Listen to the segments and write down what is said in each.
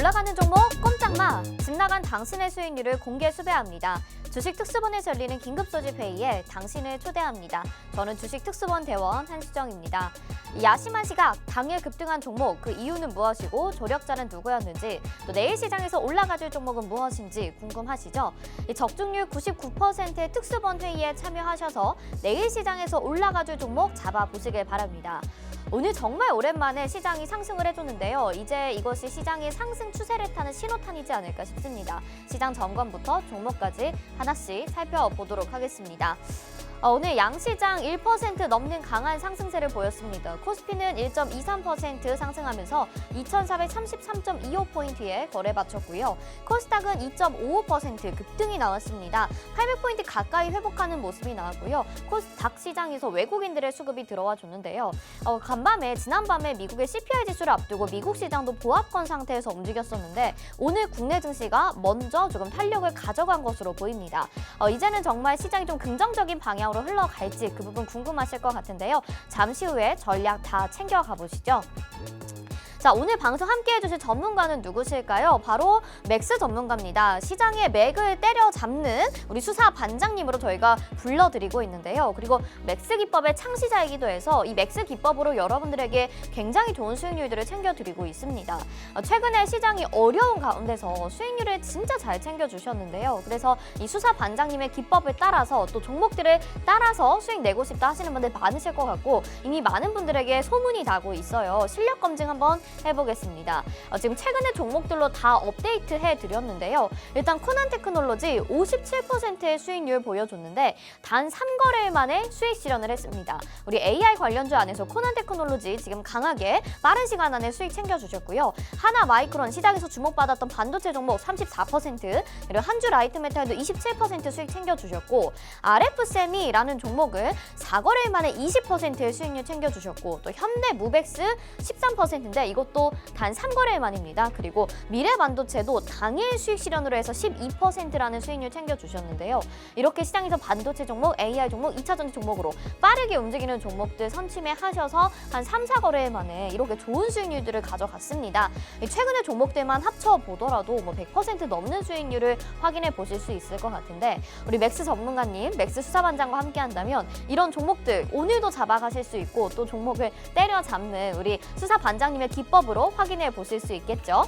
올라가는 종목 꼼짝마! 집 나간 당신의 수익률을 공개 수배합니다. 주식 특수본에서 열리는 긴급소집 회의에 당신을 초대합니다. 저는 주식 특수본 대원 한수정입니다. 야심한 시각, 당일 급등한 종목, 그 이유는 무엇이고 조력자는 누구였는지, 또 내일 시장에서 올라가줄 종목은 무엇인지 궁금하시죠? 적중률 99%의 특수본 회의에 참여하셔서 내일 시장에서 올라가줄 종목 잡아보시길 바랍니다. 오늘 정말 오랜만에 시장이 상승을 해줬는데요. 이제 이것이 시장의 상승 추세를 타는 신호탄이지 않을까 싶습니다. 시장 점검부터 종목까지 하나씩 살펴보도록 하겠습니다. 오늘 양시장 1% 넘는 강한 상승세를 보였습니다. 코스피는 1.23% 상승하면서 2,433.25포인트에 거래 마쳤고요. 코스닥은 2.55% 급등이 나왔습니다. 800포인트 가까이 회복하는 모습이 나왔고요. 코스닥 시장에서 외국인들의 수급이 들어와 줬는데요. 간밤에 지난밤에 미국의 CPI 지수를 앞두고 미국 시장도 보합권 상태에서 움직였었는데 오늘 국내 증시가 먼저 조금 탄력을 가져간 것으로 보입니다. 이제는 정말 시장이 좀 긍정적인 방향으로 흘러갈지 그 부분 궁금하실 것 같은데요. 잠시 후에 전략 다 챙겨가 보시죠. 자, 오늘 방송 함께 해주실 전문가는 누구실까요? 바로 맥스 전문가입니다. 시장의 맥을 때려잡는 우리 수사 반장님으로 저희가 불러드리고 있는데요. 그리고 맥스 기법의 창시자이기도 해서 이 맥스 기법으로 여러분들에게 굉장히 좋은 수익률들을 챙겨드리고 있습니다. 최근에 시장이 어려운 가운데서 수익률을 진짜 잘 챙겨주셨는데요. 그래서 이 수사 반장님의 기법을 따라서 또 종목들을 따라서 수익 내고 싶다 하시는 분들 많으실 것 같고 이미 많은 분들에게 소문이 나고 있어요. 실력 검증 한번 해보겠습니다. 지금 최근에 종목들로 다 업데이트 해드렸는데요. 일단 코난테크놀로지 57%의 수익률 보여줬는데 단 3거래일 만에 수익 실현을 했습니다. 우리 AI 관련주 안에서 코난테크놀로지 지금 강하게 빠른 시간 안에 수익 챙겨주셨고요. 하나마이크론 시장에서 주목받았던 반도체 종목 34%, 그리고 한주라이트메탈도 27% 수익 챙겨주셨고 RF세미라는 종목을 4거래일 만에 20%의 수익률 챙겨주셨고 또 현대무벡스 13%인데 이것도 단 3거래일 만입니다. 그리고 미래반도체도 당일 수익 실현으로 해서 12%라는 수익률 챙겨주셨는데요. 이렇게 시장에서 반도체 종목, AI 종목, 2차전지 종목으로 빠르게 움직이는 종목들 선침해하셔서 한 3, 4거래일 만에 이렇게 좋은 수익률들을 가져갔습니다. 최근에 종목들만 합쳐보더라도 100% 넘는 수익률을 확인해 보실 수 있을 것 같은데 우리 맥스 전문가님, 맥스 수사반장과 함께 한다면 이런 종목들 오늘도 잡아가실 수 있고 또 종목을 때려잡는 우리 수사반장님의 기법으로 확인해 보실 수 있겠죠.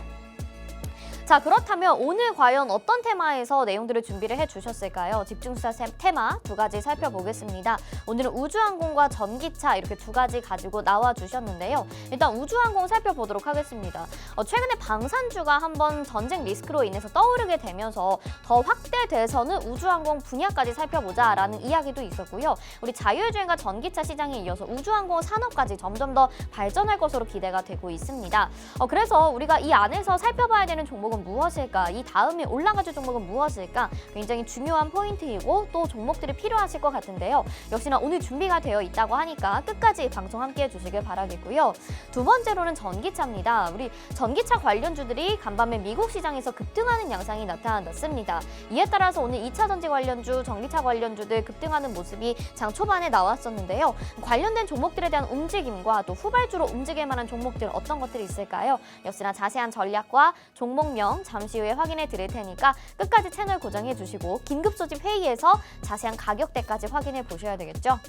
자, 그렇다면 오늘 과연 어떤 테마에서 내용들을 준비를 해주셨을까요? 집중수사 테마 두 가지 살펴보겠습니다. 오늘은 우주항공과 전기차 이렇게 두 가지 가지고 나와주셨는데요. 일단 우주항공 살펴보도록 하겠습니다. 최근에 방산주가 한번 전쟁 리스크로 인해서 떠오르게 되면서 더 확대돼서는 우주항공 분야까지 살펴보자라는 이야기도 있었고요. 우리 자율주행과 전기차 시장에 이어서 우주항공 산업까지 점점 더 발전할 것으로 기대가 되고 있습니다. 그래서 우리가 이 안에서 살펴봐야 되는 종목은 무엇일까? 이 다음에 올라가줄 종목은 무엇일까? 굉장히 중요한 포인트이고 또 종목들이 필요하실 것 같은데요. 역시나 오늘 준비가 되어 있다고 하니까 끝까지 방송 함께 해주시길 바라겠고요. 두 번째로는 전기차입니다. 우리 전기차 관련주들이 간밤에 미국 시장에서 급등하는 양상이 나타났습니다. 이에 따라서 오늘 2차전지 관련주, 전기차 관련주들 급등하는 모습이 장 초반에 나왔었는데요. 관련된 종목들에 대한 움직임과 또 후발주로 움직일 만한 종목들 어떤 것들이 있을까요? 역시나 자세한 전략과 종목명 잠시 후에 확인해 드릴 테니까 끝까지 채널 고정해 주시고 긴급소집 회의에서 자세한 가격대까지 확인해 보셔야 되겠죠.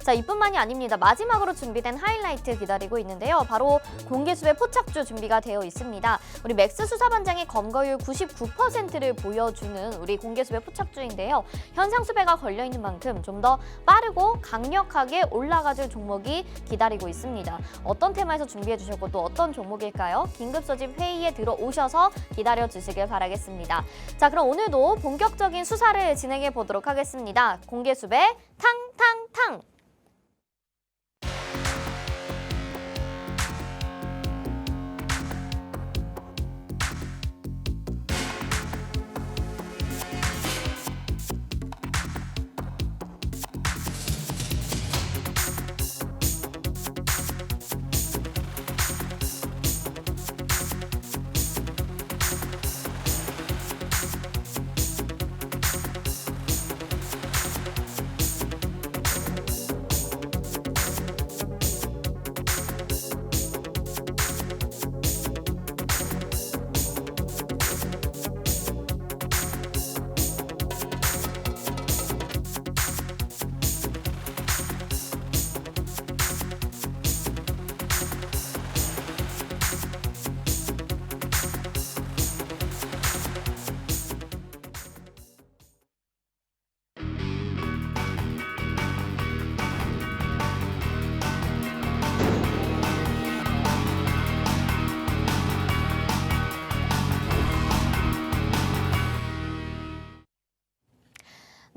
자, 이뿐만이 아닙니다. 마지막으로 준비된 하이라이트 기다리고 있는데요. 바로 공개수배 포착주 준비가 되어 있습니다. 우리 맥스 수사반장의 검거율 99%를 보여주는 우리 공개수배 포착주인데요. 현상 수배가 걸려있는 만큼 좀 더 빠르고 강력하게 올라가줄 종목이 기다리고 있습니다. 어떤 테마에서 준비해 주셨고 또 어떤 종목일까요? 긴급소집 회의에 들어오셔서 기다려주시길 바라겠습니다. 자, 그럼 오늘도 본격적인 수사를 진행해 보도록 하겠습니다. 공개수배 탕탕탕!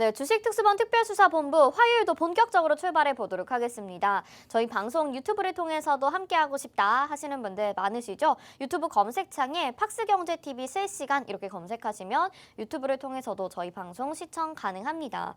네, 주식특수본 특별수사본부 화요일도 본격적으로 출발해 보도록 하겠습니다. 저희 방송 유튜브를 통해서도 함께하고 싶다 하시는 분들 많으시죠? 유튜브 검색창에 팍스경제TV 실시간 이렇게 검색하시면 유튜브를 통해서도 저희 방송 시청 가능합니다.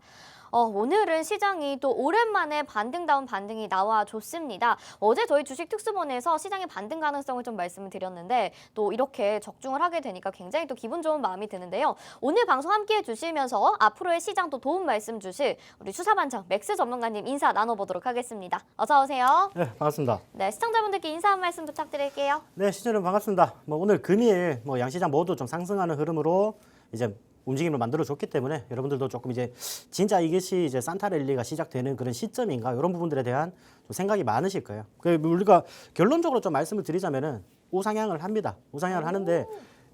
오늘은 시장이 또 오랜만에 반등다운 반등이 나와줬습니다. 어제 저희 주식특수본에서 시장의 반등 가능성을 좀 말씀을 드렸는데 또 이렇게 적중을 하게 되니까 굉장히 또 기분 좋은 마음이 드는데요. 오늘 방송 함께해 주시면서 앞으로의 시장도 도움 말씀 주실 우리 수사반장 맥스 전문가님 인사 나눠보도록 하겠습니다. 어서 오세요. 네, 반갑습니다. 네, 시청자분들께 인사 한 말씀 부탁드릴게요. 네, 시청자 여러분 반갑습니다. 오늘 금일 양시장 모두 좀 상승하는 흐름으로 이제 움직임을 만들어줬기 때문에 여러분들도 조금 이제 진짜 이것이 이제 산타랠리가 시작되는 그런 시점인가 이런 부분들에 대한 좀 생각이 많으실 거예요. 우리가 결론적으로 좀 말씀을 드리자면은 우상향을 합니다. 우상향을 하는데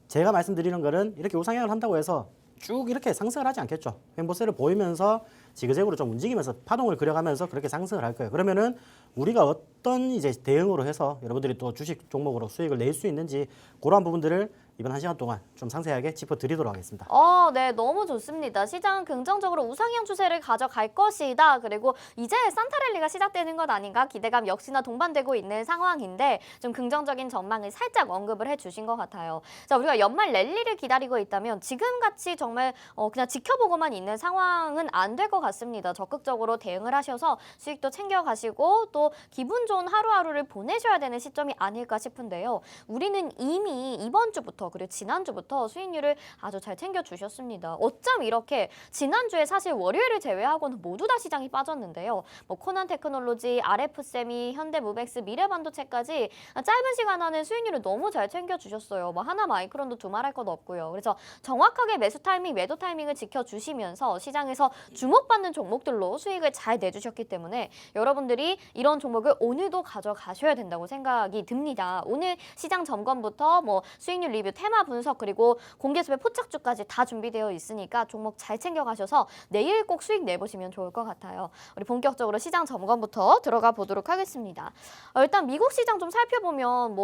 제가 말씀드리는 거는 이렇게 우상향을 한다고 해서 쭉 이렇게 상승을 하지 않겠죠. 횡보세를 보이면서 지그재그로 좀 움직이면서 파동을 그려가면서 그렇게 상승을 할 거예요. 그러면은 우리가 어떤 이제 대응으로 해서 여러분들이 또 주식 종목으로 수익을 낼 수 있는지 그러한 부분들을 이번 1시간 동안 좀 상세하게 짚어드리도록 하겠습니다. 네, 너무 좋습니다. 시장은 긍정적으로 우상향 추세를 가져갈 것이다. 그리고 이제 산타랠리가 시작되는 것 아닌가 기대감 역시나 동반되고 있는 상황인데 좀 긍정적인 전망을 살짝 언급을 해주신 것 같아요. 자, 우리가 연말 랠리를 기다리고 있다면 지금같이 정말 그냥 지켜보고만 있는 상황은 안 될 것 같습니다. 적극적으로 대응을 하셔서 수익도 챙겨가시고 또 기분 좋은 하루하루를 보내셔야 되는 시점이 아닐까 싶은데요. 우리는 이미 이번 주부터 그리고 지난주부터 수익률을 아주 잘 챙겨주셨습니다. 어쩜 이렇게 지난주에 사실 월요일을 제외하고는 모두 다 시장이 빠졌는데요. 코난테크놀로지, RF세미, 현대무벡스, 미래반도체까지 짧은 시간 안에 수익률을 너무 잘 챙겨주셨어요. 하나마이크론도 두말할 것 없고요. 그래서 정확하게 매수 타이밍, 매도 타이밍을 지켜주시면서 시장에서 주목받는 종목들로 수익을 잘 내주셨기 때문에 여러분들이 이런 종목을 오늘도 가져가셔야 된다고 생각이 듭니다. 오늘 시장 점검부터 수익률 리뷰, 테마 분석 그리고 공개수배 포착주까지 다 준비되어 있으니까 종목 잘 챙겨가셔서 내일 꼭 수익 내보시면 좋을 것 같아요. 우리 본격적으로 시장 점검부터 들어가 보도록 하겠습니다. 일단 미국 시장 좀 살펴보면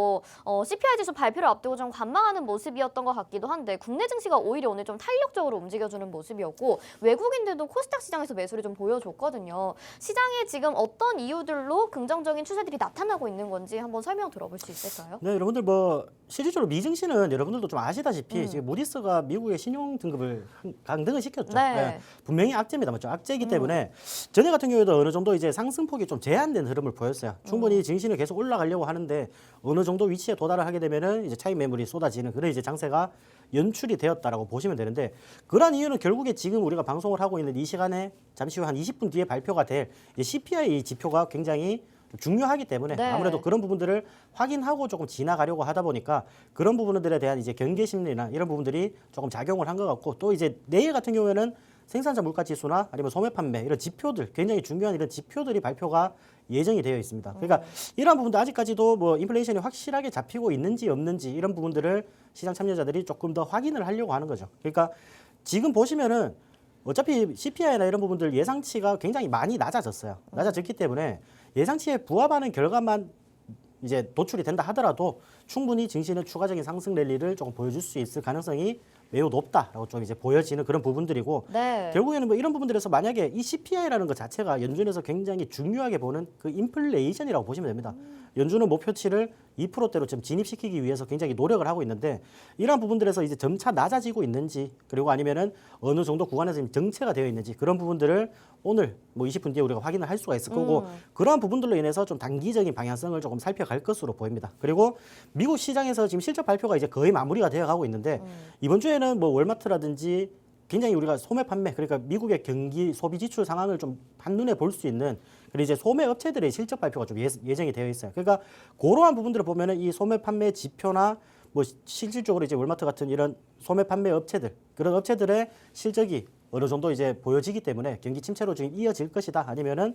CPI 지수 발표를 앞두고 좀 관망하는 모습이었던 것 같기도 한데 국내 증시가 오히려 오늘 좀 탄력적으로 움직여주는 모습이었고 외국인들도 코스닥 시장에서 매수를 좀 보여줬거든요. 시장에 지금 어떤 이유들로 긍정적인 추세들이 나타나고 있는 건지 한번 설명 들어볼 수 있을까요? 네, 여러분들 실질적으로 미증시는 여러분들도 좀 아시다시피 지금 무디스가 미국의 신용 등급을 강등을 시켰죠. 네. 네, 분명히 악재입니다, 맞죠? 악재이기 때문에 전에 같은 경우에도 어느 정도 이제 상승폭이 좀 제한된 흐름을 보였어요. 충분히 증시는 계속 올라가려고 하는데 어느 정도 위치에 도달을 하게 되면은 이제 차익 매물이 쏟아지는 그런 이제 장세가 연출이 되었다라고 보시면 되는데 그러한 이유는 결국에 지금 우리가 방송을 하고 있는 이 시간에 잠시 후 한 20분 뒤에 발표가 될 CPI 지표가 굉장히 중요하기 때문에 네. 아무래도 그런 부분들을 확인하고 조금 지나가려고 하다 보니까 그런 부분들에 대한 이제 경계 심리나 이런 부분들이 조금 작용을 한 것 같고 또 이제 내일 같은 경우에는 생산자 물가 지수나 아니면 소매 판매 이런 지표들 굉장히 중요한 이런 지표들이 발표가 예정이 되어 있습니다. 그러니까 이러한 부분도 아직까지도 인플레이션이 확실하게 잡히고 있는지 없는지 이런 부분들을 시장 참여자들이 조금 더 확인을 하려고 하는 거죠. 그러니까 지금 보시면은 어차피 CPI나 이런 부분들 예상치가 굉장히 많이 낮아졌어요. 낮아졌기 때문에 예상치에 부합하는 결과만 이제 도출이 된다 하더라도 충분히 증시는 추가적인 상승 랠리를 조금 보여줄 수 있을 가능성이 매우 높다라고 좀 이제 보여지는 그런 부분들이고 네. 결국에는 이런 부분들에서 만약에 이 CPI라는 것 자체가 연준에서 굉장히 중요하게 보는 그 인플레이션이라고 보시면 됩니다. 연준은 목표치를 2%대로 좀 진입시키기 위해서 굉장히 노력을 하고 있는데 이러한 부분들에서 이제 점차 낮아지고 있는지 그리고 아니면은 어느 정도 구간에서 정체가 되어 있는지 그런 부분들을 오늘 20분 뒤에 우리가 확인을 할 수가 있을 거고 그러한 부분들로 인해서 좀 단기적인 방향성을 조금 살펴갈 것으로 보입니다. 그리고 미국 시장에서 지금 실적 발표가 이제 거의 마무리가 되어 가고 있는데 이번 주에는 월마트라든지 굉장히 우리가 소매 판매 그러니까 미국의 경기 소비 지출 상황을 좀 한눈에 볼 수 있는 그리고 이제 소매 업체들의 실적 발표가 좀 예정이 되어 있어요. 그러니까 그러한 부분들을 보면은 이 소매 판매 지표나 실질적으로 이제 월마트 같은 이런 소매 판매 업체들 그런 업체들의 실적이 어느 정도 이제 보여지기 때문에 경기 침체로 지금 이어질 것이다 아니면은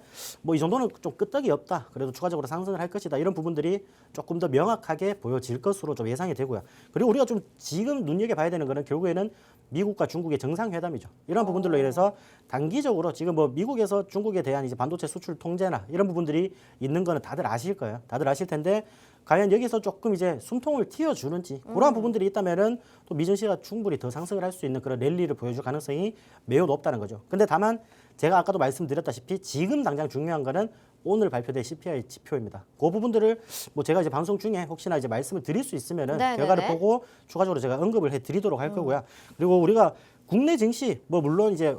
이 정도는 좀 끄떡이 없다 그래도 추가적으로 상승을 할 것이다 이런 부분들이 조금 더 명확하게 보여질 것으로 좀 예상이 되고요. 그리고 우리가 좀 지금 눈여겨봐야 되는 거는 결국에는 미국과 중국의 정상회담이죠. 이런 부분들로 인해서 단기적으로 지금 미국에서 중국에 대한 이제 반도체 수출 통제나 이런 부분들이 있는 거는 다들 아실 거예요. 다들 아실 텐데 과연 여기서 조금 이제 숨통을 틔워주는지 그러한 부분들이 있다면은 또 미증시가 충분히 더 상승을 할 수 있는 그런 랠리를 보여줄 가능성이 매우 높다는 거죠. 근데 다만 제가 아까도 말씀드렸다시피 지금 당장 중요한 거는 오늘 발표될 CPI 지표입니다. 그 부분들을 뭐 제가 이제 방송 중에 혹시나 이제 말씀을 드릴 수 있으면은 네네네. 결과를 보고 추가적으로 제가 언급을 해드리도록 할 거고요. 그리고 우리가 국내 증시 뭐 물론 이제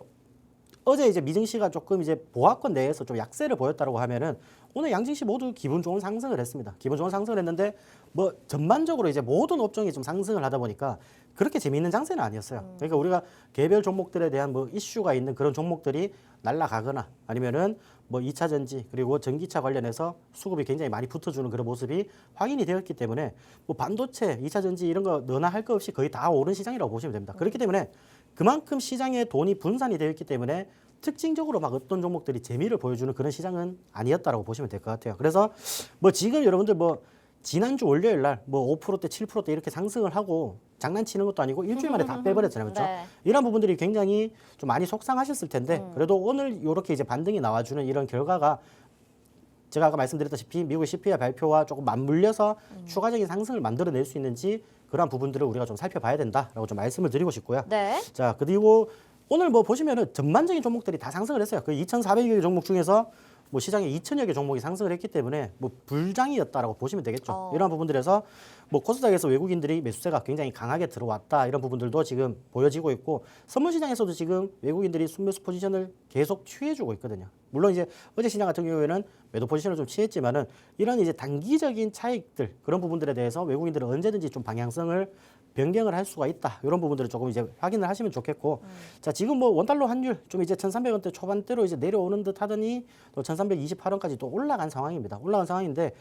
어제 이제 미증시가 조금 이제 보합권 내에서 좀 약세를 보였다고 하면은 오늘 양증시 모두 기분 좋은 상승을 했습니다. 기분 좋은 상승을 했는데 뭐 전반적으로 이제 모든 업종이 좀 상승을 하다 보니까 그렇게 재미있는 장세는 아니었어요. 그러니까 우리가 개별 종목들에 대한 뭐 이슈가 있는 그런 종목들이 날아가거나 아니면은 뭐 2차 전지 그리고 전기차 관련해서 수급이 굉장히 많이 붙어주는 그런 모습이 확인이 되었기 때문에 뭐 반도체, 2차 전지 이런 거 너나 할 거 없이 거의 다 오른 시장이라고 보시면 됩니다. 그렇기 때문에 그만큼 시장에 돈이 분산이 되어 있기 때문에 특징적으로 막 어떤 종목들이 재미를 보여주는 그런 시장은 아니었다라고 보시면 될 것 같아요. 그래서 뭐 지금 여러분들 뭐 지난주 월요일 날 뭐 5%대, 7%대 이렇게 상승을 하고 장난치는 것도 아니고 일주일 만에 다 빼버렸잖아요. 그렇죠? 네. 이런 부분들이 굉장히 좀 많이 속상하셨을 텐데 그래도 오늘 이렇게 이제 반등이 나와주는 이런 결과가 제가 아까 말씀드렸다시피 미국의 CPI 발표와 조금 맞물려서 추가적인 상승을 만들어낼 수 있는지 그러한 부분들을 우리가 좀 살펴봐야 된다라고 좀 말씀을 드리고 싶고요. 네. 자, 그리고 오늘 뭐 보시면은 전반적인 종목들이 다 상승을 했어요. 그 2,400여 개 종목 중에서 뭐 시장에 2,000여 개 종목이 상승을 했기 때문에 뭐 불장이었다라고 보시면 되겠죠. 이런 부분들에서 뭐 코스닥에서 외국인들이 매수세가 굉장히 강하게 들어왔다 이런 부분들도 지금 보여지고 있고 선물 시장에서도 지금 외국인들이 순매수 포지션을 계속 취해주고 있거든요. 물론 이제 어제 시장 같은 경우에는 매도 포지션을 좀 취했지만은 이런 이제 단기적인 차익들 그런 부분들에 대해서 외국인들은 언제든지 좀 방향성을 변경을 할 수가 있다. 이런 부분들을 조금 이제 확인을 하시면 좋겠고. 자, 지금 뭐 원달러 환율 좀 이제 1,300원대 초반대로 이제 내려오는 듯 하더니 또 1,328원까지 또 올라간 상황입니다. 올라간 상황인데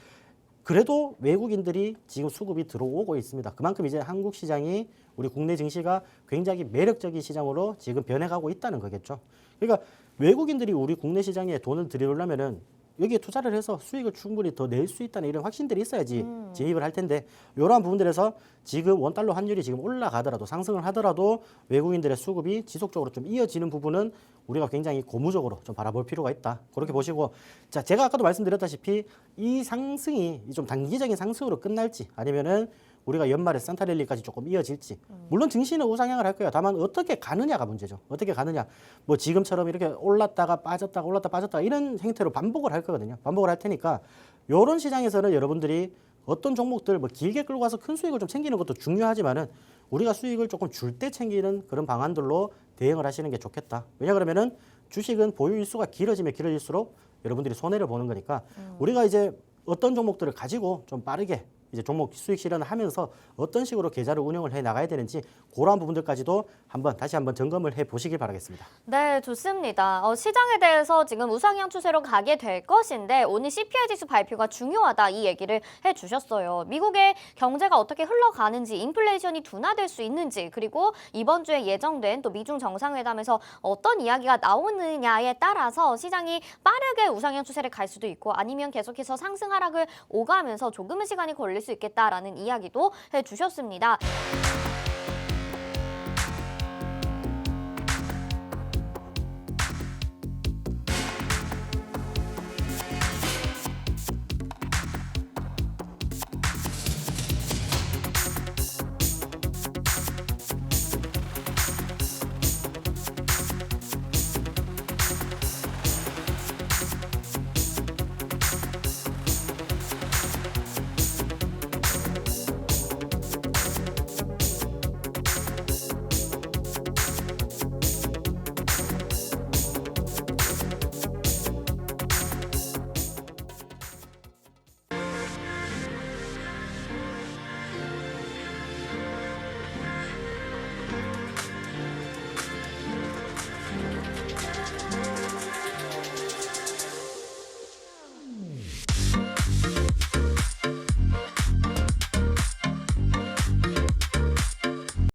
그래도 외국인들이 지금 수급이 들어오고 있습니다. 그만큼 이제 한국 시장이 우리 국내 증시가 굉장히 매력적인 시장으로 지금 변해가고 있다는 거겠죠. 그러니까 외국인들이 우리 국내 시장에 돈을 들여오려면은 여기에 투자를 해서 수익을 충분히 더 낼 수 있다는 이런 확신들이 있어야지 진입을 할 텐데 이러한 부분들에서 지금 원달러 환율이 지금 올라가더라도 상승을 하더라도 외국인들의 수급이 지속적으로 좀 이어지는 부분은 우리가 굉장히 고무적으로 좀 바라볼 필요가 있다. 그렇게 보시고 자, 제가 아까도 말씀드렸다시피 이 상승이 좀 단기적인 상승으로 끝날지 아니면은 우리가 연말에 산타랠리까지 조금 이어질지 물론 증시는 우상향을 할 거예요. 다만 어떻게 가느냐가 문제죠. 어떻게 가느냐. 뭐 지금처럼 이렇게 올랐다가 빠졌다가 올랐다 빠졌다가 이런 형태로 반복을 할 거거든요. 반복을 할 테니까 이런 시장에서는 여러분들이 어떤 종목들 뭐 길게 끌고 가서 큰 수익을 좀 챙기는 것도 중요하지만은 우리가 수익을 조금 줄 때 챙기는 그런 방안들로 대응을 하시는 게 좋겠다. 왜냐 그러면은 주식은 보유 일수가 길어지면 길어질수록 여러분들이 손해를 보는 거니까 우리가 이제 어떤 종목들을 가지고 좀 빠르게 이제 종목 수익 실현을 하면서 어떤 식으로 계좌를 운영을 해 나가야 되는지 그러한 부분들까지도 다시 한번 점검을 해 보시길 바라겠습니다. 네, 좋습니다. 시장에 대해서 지금 우상향 추세로 가게 될 것인데 오늘 CPI 지수 발표가 중요하다 이 얘기를 해주셨어요. 미국의 경제가 어떻게 흘러가는지, 인플레이션이 둔화될 수 있는지, 그리고 이번 주에 예정된 또 미중 정상회담에서 어떤 이야기가 나오느냐에 따라서 시장이 빠르게 우상향 추세를 갈 수도 있고 아니면 계속해서 상승 하락을 오가면서 조금의 시간이 걸릴 수 있겠다라는 이야기도 해주셨습니다.